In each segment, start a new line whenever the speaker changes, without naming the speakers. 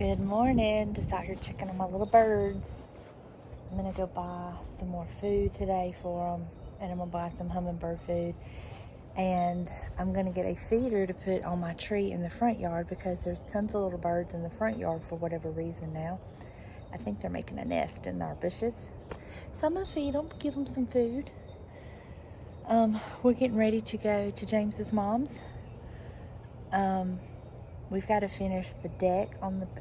Good morning. Just out here checking on my little birds. I'm going to go buy some more food today for them. And I'm going to buy some hummingbird food. And I'm going to get a feeder to put on my tree in the front yard because there's tons of little birds in the front yard for whatever reason now. I think they're making a nest in our bushes. So I'm going to feed them, give them some food. We're getting ready to go to James's mom's. We've got to finish the deck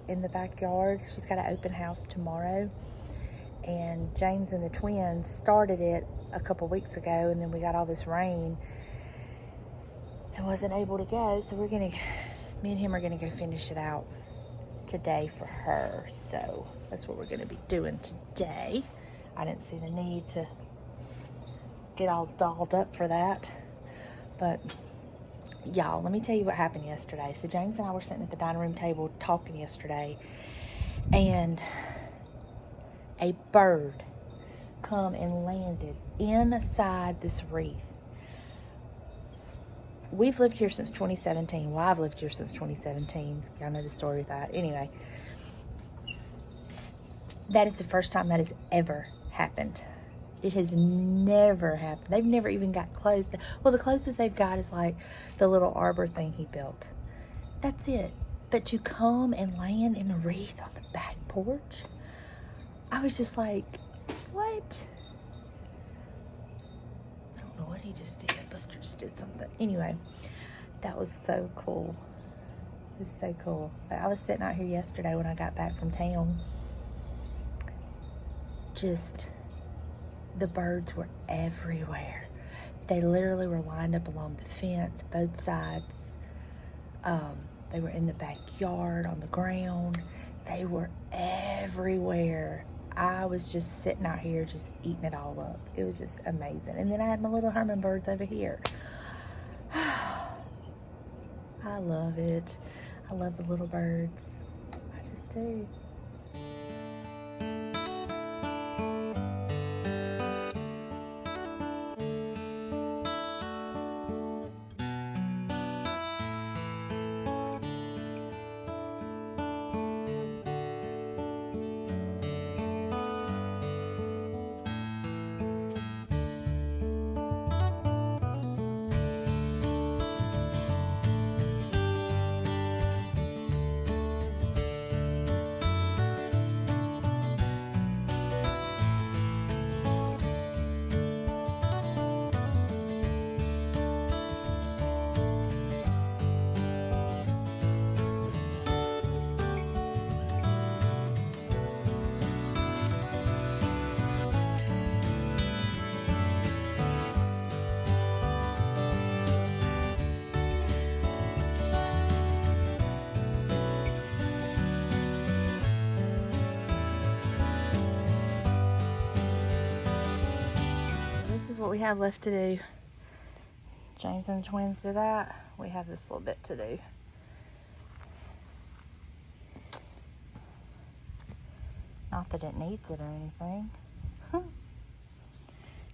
in the backyard. She's got an open house tomorrow. And James and the twins started it a couple weeks ago, and then we got all this rain and wasn't able to go. So me and him are gonna go finish it out today for her. So that's what we're gonna be doing today. I didn't see the need to get all dolled up for that. But y'all, let me tell you what happened yesterday. So James and I were sitting at the dining room table talking yesterday, and a bird come and landed inside this wreath. We've lived here since 2017. Well, I've lived here since 2017. Y'all know the story of that. Anyway, that is the first time that has ever happened. It has never happened. They've never even got close. Well, the closest they've got is like the little arbor thing he built. That's it. But to come and land in a wreath on the back porch, I was just like, what? I don't know what he just did. Buster just did something. Anyway, that was so cool. It was so cool. I was sitting out here yesterday when I got back from town. The birds were everywhere. They literally were lined up along the fence, both sides. They were in the backyard, on the ground. They were everywhere. I was just sitting out here just eating it all up. It was just amazing. And then I had my little hummingbirds over here. I love it. I love the little birds. I just do. What we have left to do. James and the twins did that. We have this little bit to do. Not that it needs it or anything.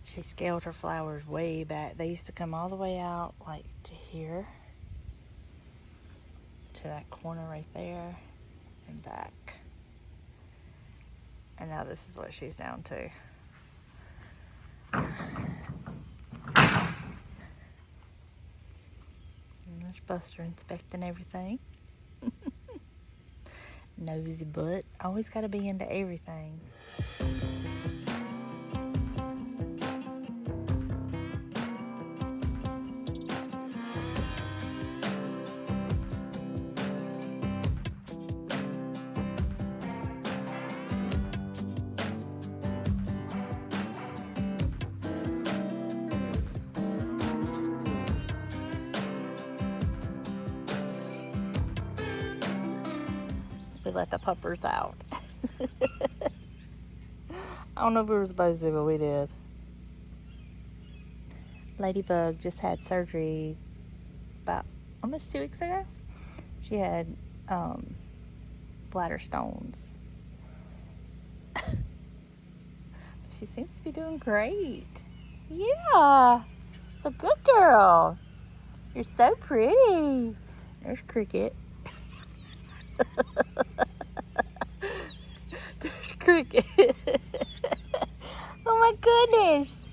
She scaled her flowers way back. They used to come all the way out like to here, to that corner right there, and back. And now this is what she's down to. There's Buster inspecting everything. Nosy butt. Always got to be into everything. We let the puppers out. I don't know if we were supposed to, but we did. Ladybug just had surgery about almost 2 weeks ago. She had bladder stones. She seems to be doing great. Yeah, it's a good girl. You're so pretty. There's Cricket. cricket. Oh my goodness.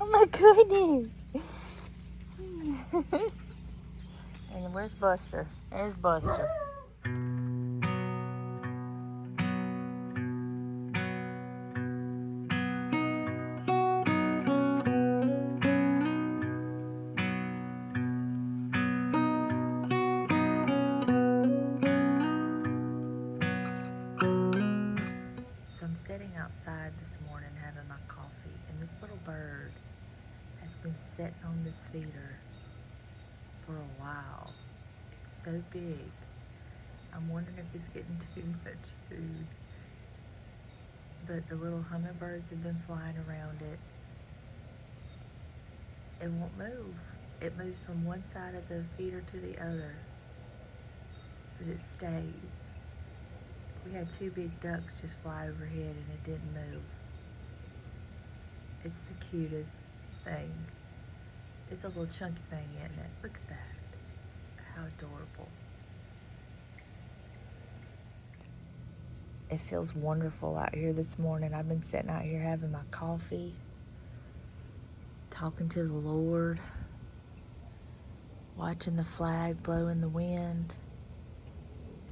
Oh my goodness. And where's Buster? There's Buster. Outside this morning having my coffee, and this little bird has been sitting on this feeder for a while. It's so big. I'm wondering if it's getting too much food. But the little hummingbirds have been flying around it. It won't move. It moves from one side of the feeder to the other, but it stays. We had two big ducks just fly overhead and it didn't move. It's the cutest thing. It's a little chunky thing, isn't it? Look at that. How adorable. It feels wonderful out here this morning. I've been sitting out here having my coffee, talking to the Lord, watching the flag blow in the wind,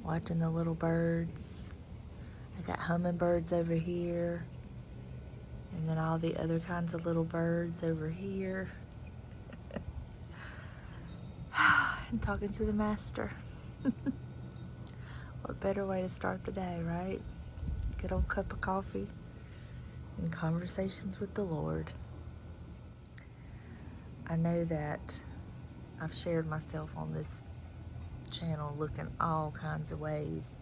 watching the little birds. I got hummingbirds over here, and then all the other kinds of little birds over here. And talking to the Master. What better way to start the day, right? Good old cup of coffee and conversations with the Lord. I know that I've shared myself on this channel looking all kinds of ways,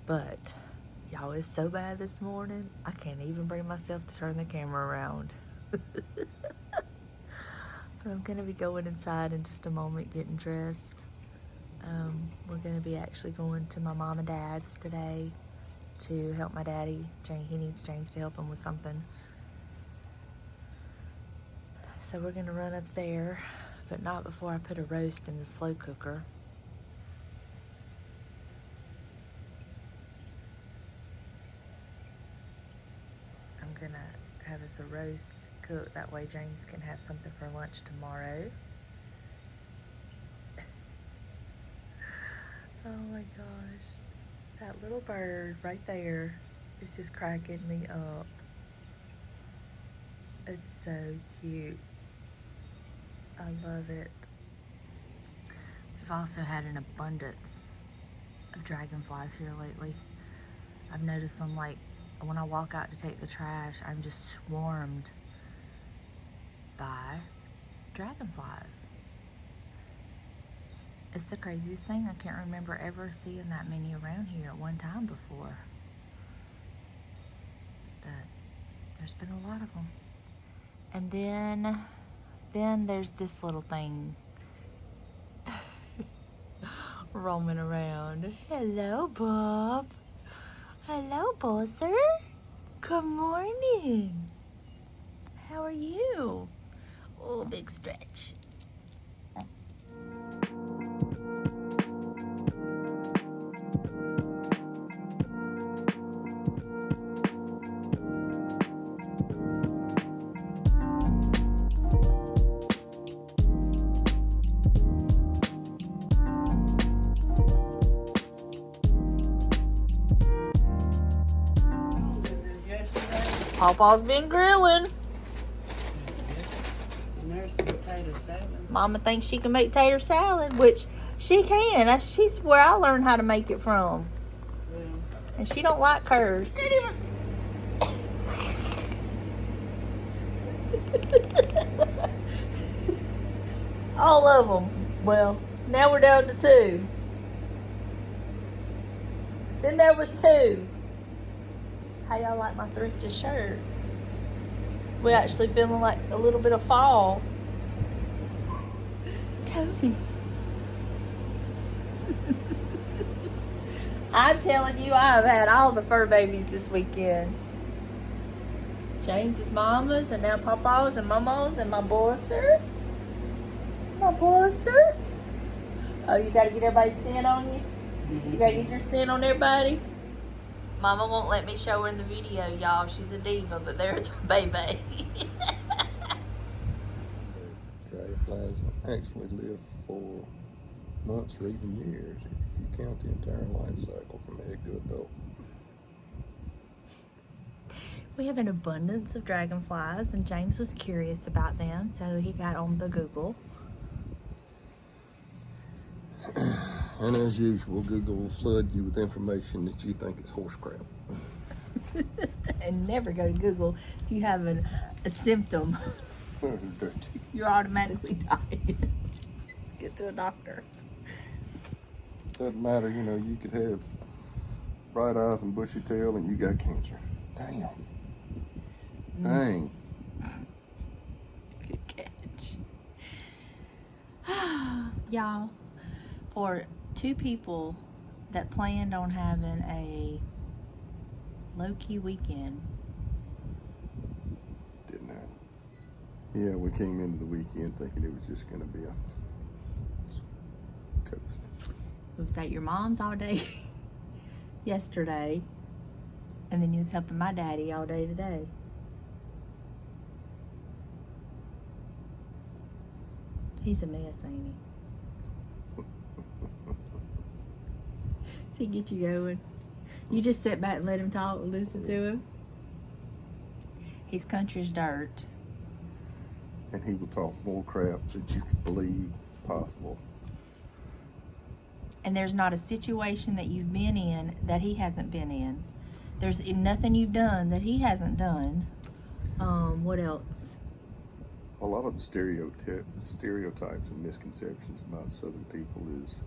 but y'all, it's so bad this morning I can't even bring myself to turn the camera around. But I'm gonna be going inside in just a moment, getting dressed. We're gonna be actually going to my mom and dad's today to help my daddy. He needs James to help him with something, so we're gonna run up there, but not before I put a roast in the slow cooker. I'm gonna have us a roast cooked, that way James can have something for lunch tomorrow. Oh my gosh, that little bird right there is just cracking me up. It's so cute. I love it. We've also had an abundance of dragonflies here lately. I've noticed them, like when I walk out to take the trash, I'm just swarmed by dragonflies. It's the craziest thing. I can't remember ever seeing that many around here at one time before. But there's been a lot of them. And then there's this little thing roaming around. Hello, Bob. Hello, Bosser. Good morning. How are you? Oh, big stretch. Pawpaw's been grilling.
And there's some potato salad.
Mama thinks she can make tater salad, which she can. She's where I learned how to make it from.
Yeah.
And she don't like hers. All of them. Well, now we're down to 2. Then there was 2. How y'all like my thrifted shirt? We're actually feeling like a little bit of fall. Toby. I'm telling you, I've had all the fur babies this weekend. James's mama's, and now Papa's and Mama's, and my Buster. My Buster. Oh, you gotta get everybody's scent on you? You gotta get your scent on everybody? Mama won't let me show her in the video, y'all. She's a diva, but there's her baby.
Dragonflies actually live for months or even years if you count the entire life cycle from egg to adult.
We have an abundance of dragonflies, and James was curious about them, so he got on the Google.
And as usual, Google will flood you with information that you think is horse crap.
And never go to Google if you have a symptom. You're automatically dying. Get to a doctor.
Doesn't matter, you know, you could have bright eyes and bushy tail and you got cancer. Damn. Dang.
Good catch. Y'all, for two people that planned on having a low-key weekend.
Didn't happen. Yeah, we came into the weekend thinking it was just going to be a coast.
We was at your mom's all day yesterday, and then you was helping my daddy all day today. He's a mess, ain't he? Does he get you going? You just sit back and let him talk and listen to him? He's country as dirt.
And he will talk more crap than you could believe possible.
And there's not a situation that you've been in that he hasn't been in. There's nothing you've done that he hasn't done. What else?
A lot of the stereotypes and misconceptions about Southern people is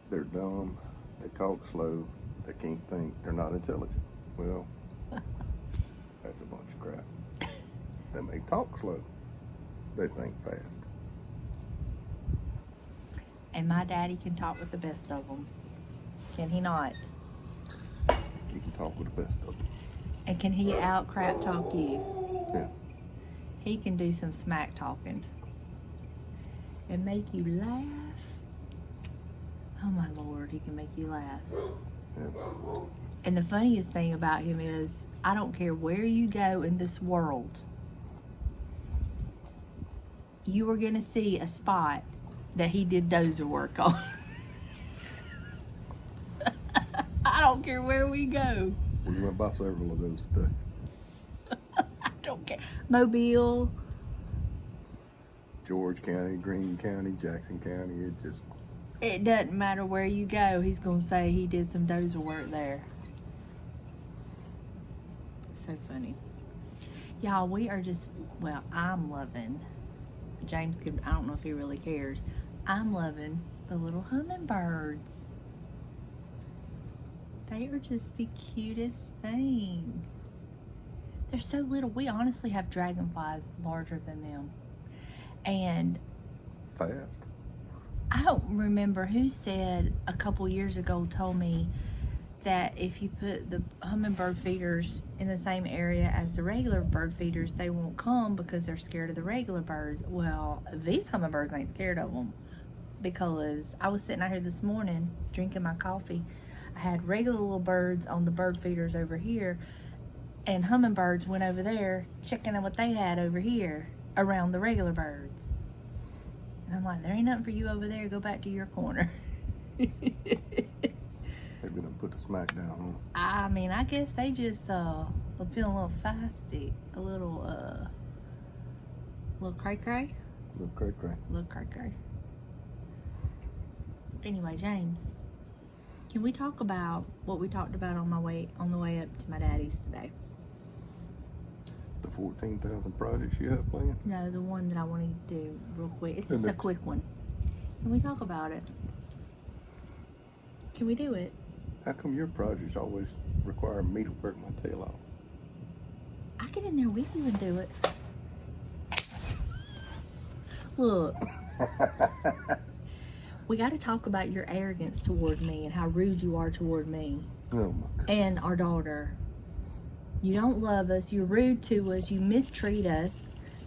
they're dumb, they talk slow, they can't think, they're not intelligent. Well, that's a bunch of crap. They may talk slow, they think fast.
And my daddy can talk with the best of them. Can he not?
He can talk with the best of them.
And can he out crap talk you?
Yeah.
He can do some smack talking and make you laugh. Oh my Lord, he can make you laugh.
Yeah.
And the funniest thing about him is, I don't care where you go in this world, you are going to see a spot that he did dozer work on. I don't care where we go.
We went by several of those today.
I don't care. Mobile,
George County, Greene County, Jackson County,
it doesn't matter where you go, he's going to say he did some dozer work there. So funny. Y'all, we are just, well, I'm loving, James could, I don't know if he really cares, I'm loving the little hummingbirds. They are just the cutest thing. They're so little. We honestly have dragonflies larger than them. And
fast.
I don't remember who said a couple years ago, told me that if you put the hummingbird feeders in the same area as the regular bird feeders, they won't come because they're scared of the regular birds. Well, these hummingbirds ain't scared of them, because I was sitting out here this morning drinking my coffee. I had regular little birds on the bird feeders over here, and hummingbirds went over there checking out what they had over here around the regular birds. And I'm like, there ain't nothing for you over there. Go back to your corner.
They've been to put the smack down, huh?
I mean, I guess they just feeling a little feisty, a little cray-cray.
Little cray-cray.
Little cray-cray. Anyway, James, can we talk about what we talked about on the way up to my daddy's today?
The 14,000 projects you have planned?
No, the one that I wanted to do real quick. It's just
And
a quick one. Can we talk about it? Can we do it?
How come your projects always require me to work my tail off?
I get in there with you and do it. Look. We got to talk about your arrogance toward me and how rude you are toward me.
Oh my goodness.
And our daughter. You don't love us. You're rude to us. You mistreat us.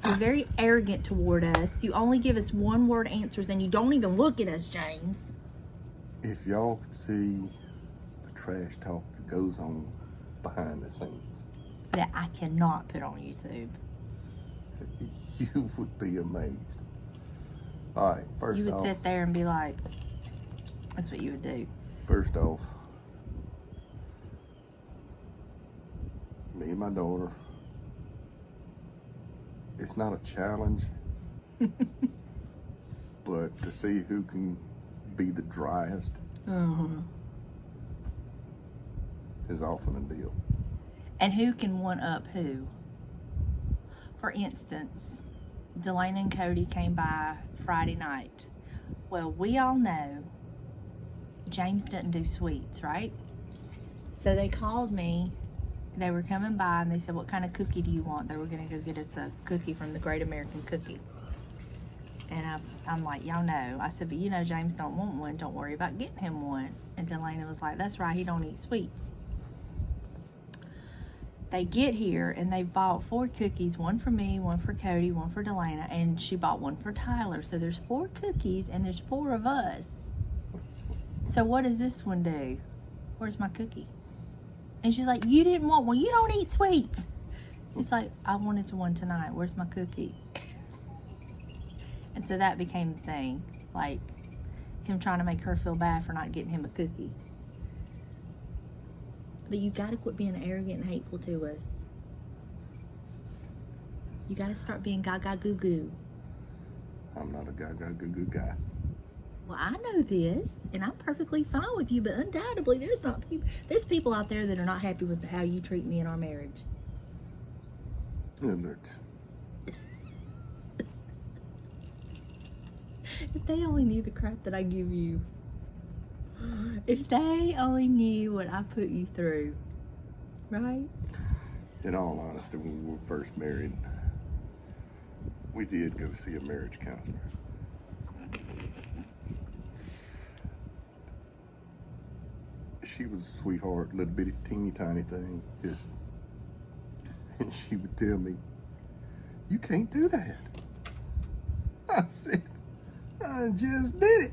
You're very arrogant toward us. You only give us one-word answers, and you don't even look at us, James.
If y'all could see the trash talk that goes on behind the scenes.
That I cannot put on YouTube.
You would be amazed. All right, first
You would
off,
sit there and be like, that's what you would do.
first off, me and my daughter, it's not a challenge, but to see who can be the driest is often a deal.
And who can one up who? For instance, Delana and Cody came by Friday night. Well, we all know James doesn't do sweets, right? So they called me. They were coming by and they said, what kind of cookie do you want? They were going to go get us a cookie from the Great American Cookie. And I'm like, y'all know. I said, but you know James don't want one. Don't worry about getting him one. And Delana was like, that's right, he don't eat sweets. They get here and they've bought 4 cookies, one for me, one for Cody, one for Delana, and she bought one for Tyler. So there's 4 cookies and there's 4 of us. So what does this one do? Where's my cookie? And she's like, you didn't want one. You don't eat sweets. It's like, I wanted one tonight. Where's my cookie? And so that became the thing. Like, him trying to make her feel bad for not getting him a cookie. But you gotta quit being arrogant and hateful to us. You gotta start being gaga goo goo.
I'm not a gaga goo goo guy.
Well, I know this, and I'm perfectly fine with you, but undoubtedly there's people out there that are not happy with how you treat me in our marriage.
And it's,
If they only knew the crap that I give you. If they only knew what I put you through. Right?
in all honesty, when we were first married, we did go see a marriage counselor. She was a sweetheart, little bitty teeny tiny thing, and she would tell me, "You can't do that." I said, "I just did it."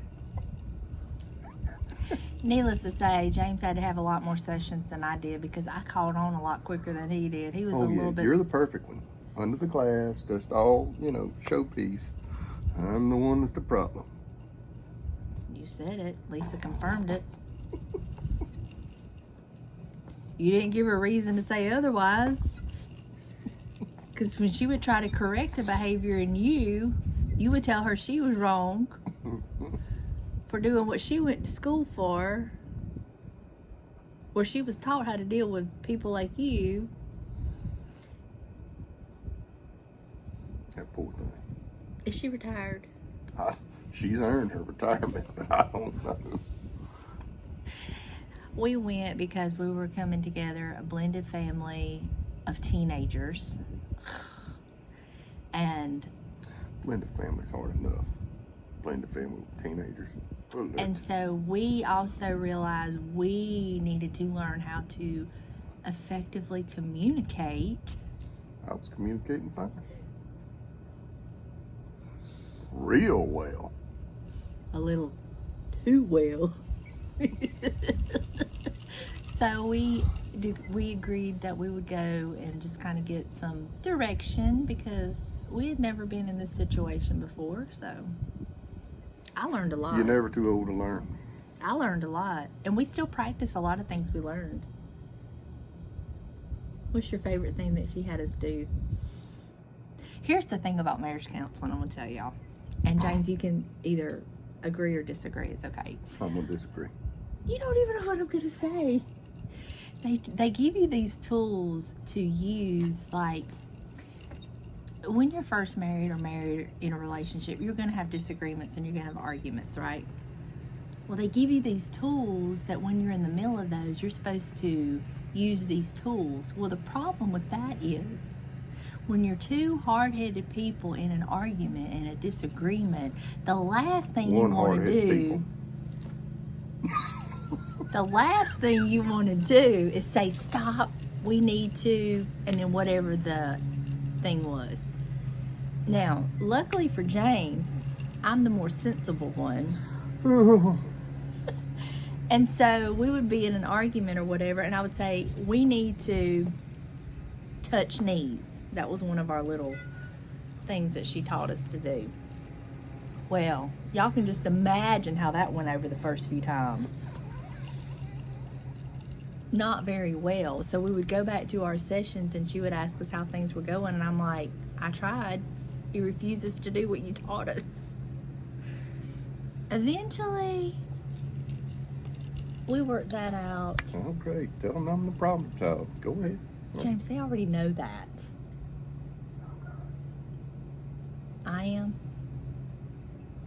Needless to say, James had to have a lot more sessions than I did because I caught on a lot quicker than he did. He was a little bit...
You're the perfect one. Under the glass, just all, showpiece. I'm the one that's the problem.
You said it. Lisa confirmed it. You didn't give her a reason to say otherwise. Because when she would try to correct the behavior in you, you would tell her she was wrong for doing what she went to school for, where she was taught how to deal with people like you.
That poor thing.
Is she retired?
She's earned her retirement, but I don't know.
We went because we were coming together, a blended family of teenagers. And
Blended family's hard enough. Blended family with teenagers.
And so we also realized we needed to learn how to effectively communicate.
I was communicating fine. Real well.
A little too well. So we agreed that we would go and just kind of get some direction because we had never been in this situation before. So I learned a lot.
You're never too old to learn.
I learned a lot. And we still practice a lot of things we learned. What's your favorite thing that she had us do? Here's the thing about marriage counseling I'm going to tell y'all. And James, you can either agree or disagree. It's okay.
I'm going to disagree.
You don't even know what I'm going to say. They give you these tools to use, like, when you're first married or married in a relationship, you're going to have disagreements and you're going to have arguments, right? Well, they give you these tools that when you're in the middle of those, you're supposed to use these tools. Well, the problem with that is when you're two hard-headed people in an argument and a disagreement, the last thing you want to do... The last thing you want to do is say, stop, we need to, and then whatever the thing was. Now, luckily for James, I'm the more sensible one. And so we would be in an argument or whatever, and I would say, we need to touch knees. That was one of our little things that she taught us to do. Well, y'all can just imagine how that went over the first few times. Not very well. So we would go back to our sessions and she would ask us how things were going, and I'm like, I tried. He refuses to do what you taught us. Eventually, we worked that out.
Oh, great. Tell them I'm the problem child. Go ahead.
James, they already know that. I am.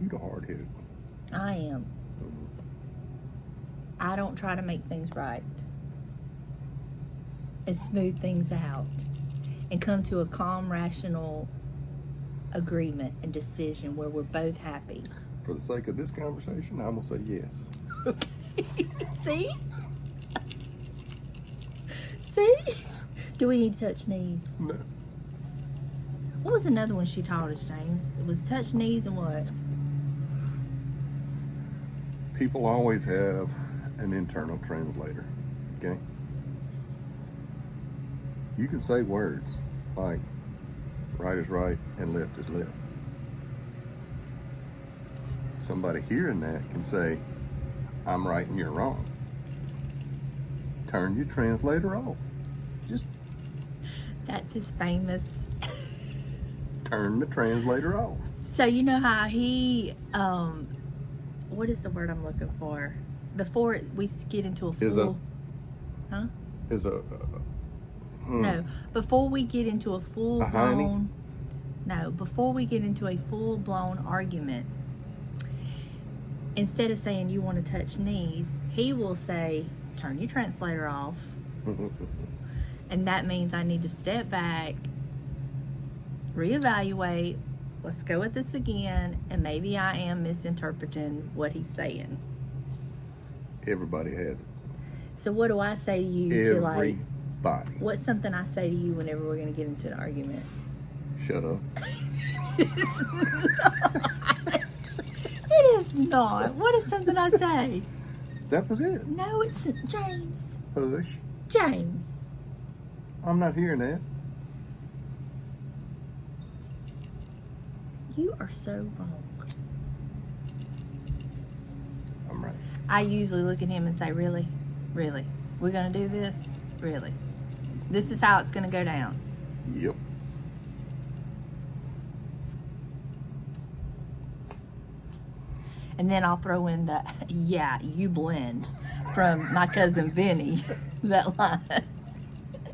You the hard-headed one.
I am. I don't try to make things right. And smooth things out. And come to a calm, rational agreement and decision where we're both happy.
For the sake of this conversation, I'm going to say yes.
See? See? Do we need to touch knees?
No.
What was another one she taught us, James? It was touch knees and what?
People always have an internal translator, okay? You can say words like right is right and left is left. Somebody hearing that can say, I'm right and you're wrong. Turn your translator off. Just
That's his famous.
turn the translator off.
So you know how he, what is the word I'm looking for? Before we get into a full, no, before we get into a full blown, before we get into a full blown argument, instead of saying you want to touch knees, he will say, turn your translator off. And that means I need to step back, reevaluate, let's go at this again, and maybe I am misinterpreting what he's saying.
Everybody has it.
So what do I say to you
Everybody.
What's something I say to you whenever we're going to get into an argument?
Shut up.
It's not. It is not. What is something I say?
That was it.
No, it's James.
Hush.
James.
I'm not hearing that.
You are so wrong.
I'm right.
I usually look at him and say, really? Really? We're going to do this? Really? This is how it's going to go down.
Yep.
And then I'll throw in the, yeah, you blend from my cousin Vinny, that line.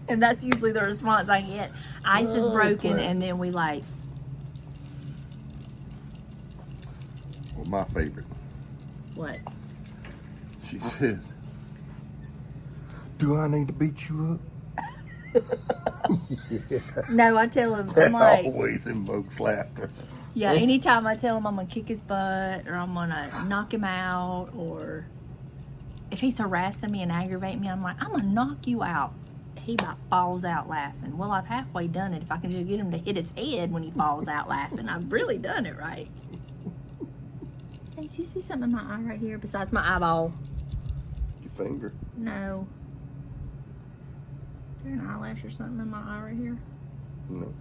And that's usually the response I get. Ice is broken, and then we like.
Well, my favorite.
What?
She says, do I need to beat you up? Yeah.
No, I tell him,
That
I'm like,
always invokes laughter.
yeah, anytime I tell him I'm going to kick his butt, or I'm going to knock him out, or if he's harassing me and aggravating me, I'm like, I'm going to knock you out. He about falls out laughing. Well, I've halfway done it. If I can just get him to hit his head when he falls out laughing, I've really done it right. Hey, do you see something in my eye right here besides my eyeball?
Your finger.
No. Is there an eyelash or something in my eye right here?
No.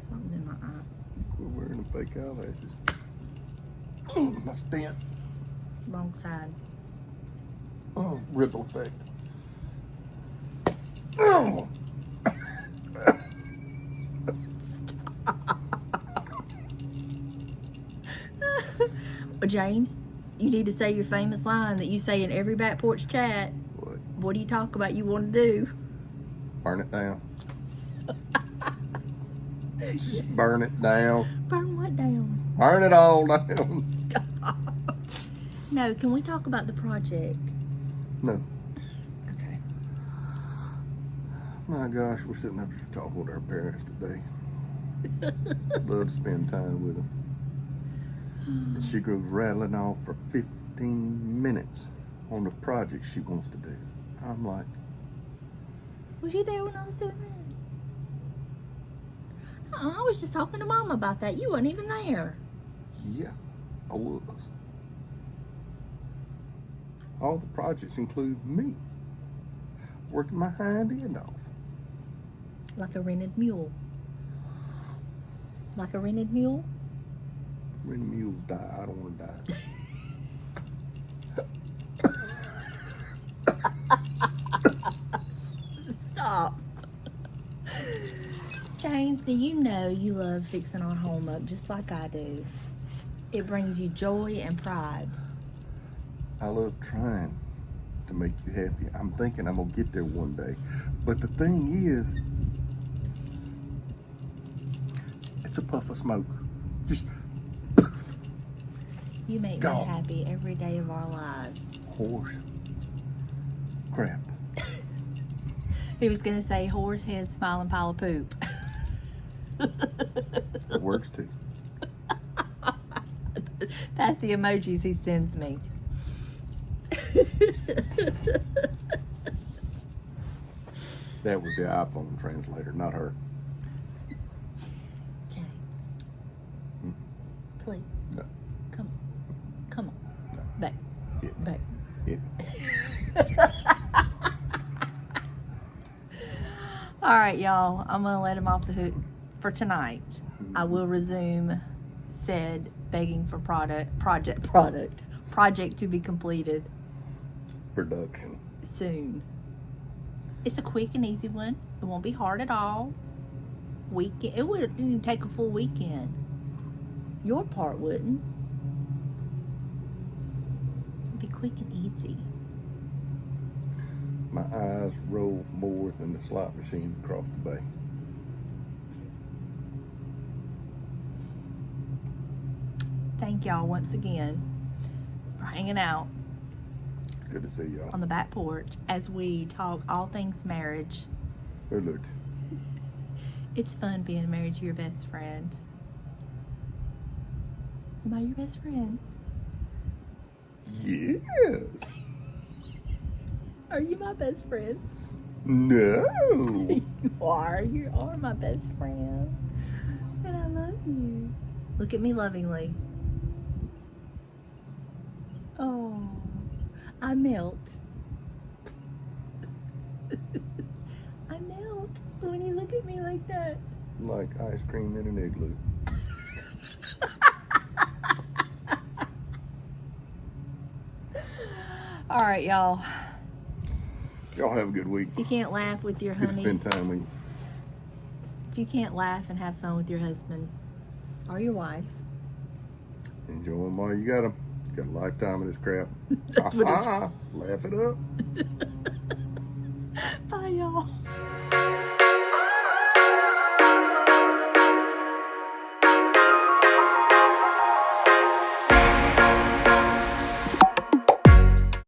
Something's in my eye.
Quit wearing the fake eyelashes. Oh, my stent.
Wrong side.
Oh, ripple effect. Oh.
James, you need to say your famous line that you say in every back porch chat.
What?
What do you talk about you want to do?
Burn it down. Just burn it down.
Burn what down?
Burn it all down.
Stop. No, can we talk about the project?
No.
Okay.
My gosh, we're sitting up here talking with our parents today. Love to spend time with them. And she goes rattling off for 15 minutes on the project she wants to do. I'm like,
Was you there when I was doing that? I was just talking to Mama about that. You weren't even there.
yeah, I was.
I
All the projects include me working my hind end off.
Like a rented mule. Like a rented mule?
When mules die, I don't want to die.
Stop. James, do you know you love fixing our home up just like I do? It brings you joy and pride.
I love trying to make you happy. I'm thinking I'm going to get there one day. But the thing is, it's a puff of smoke. Just poof.
You make
Gone.
me happy every day of our lives.
Horse crap.
He was going to say horse head smiling pile of poop.
It works too.
That's the emojis he sends me.
That was the iPhone translator, not her.
James.
Mm.
Please.
No.
Come on. Come on.
No.
Back.
Yeah.
Back.
Yeah.
All right, y'all. I'm going to let him off the hook for tonight. I will resume said begging for project to be completed
Production.
soon. It's a quick and easy one. It won't be hard at all. Weekend. It wouldn't even take a full weekend. Your part wouldn't. It'd be quick and easy.
My eyes roll more than the slot machine across the bay.
Thank y'all once again for hanging out
Good to see y'all.
on the back porch as we talk all things marriage.
Who looked?
It's fun being married to your best friend. Am I your best friend?
Yes.
Are you my best friend?
No.
You are my best friend. And I love you. Look at me lovingly. Oh, I melt. I melt when you look at me like that.
Like ice cream in an igloo.
All right, y'all.
Y'all have a good week.
If you can't laugh with your
Get to
honey,
spend time with you.
if you can't laugh and have fun with your husband or your wife,
Enjoy them while you got them. Got a lifetime of this crap.
That's what it's-
Laugh it up.
bye, y'all.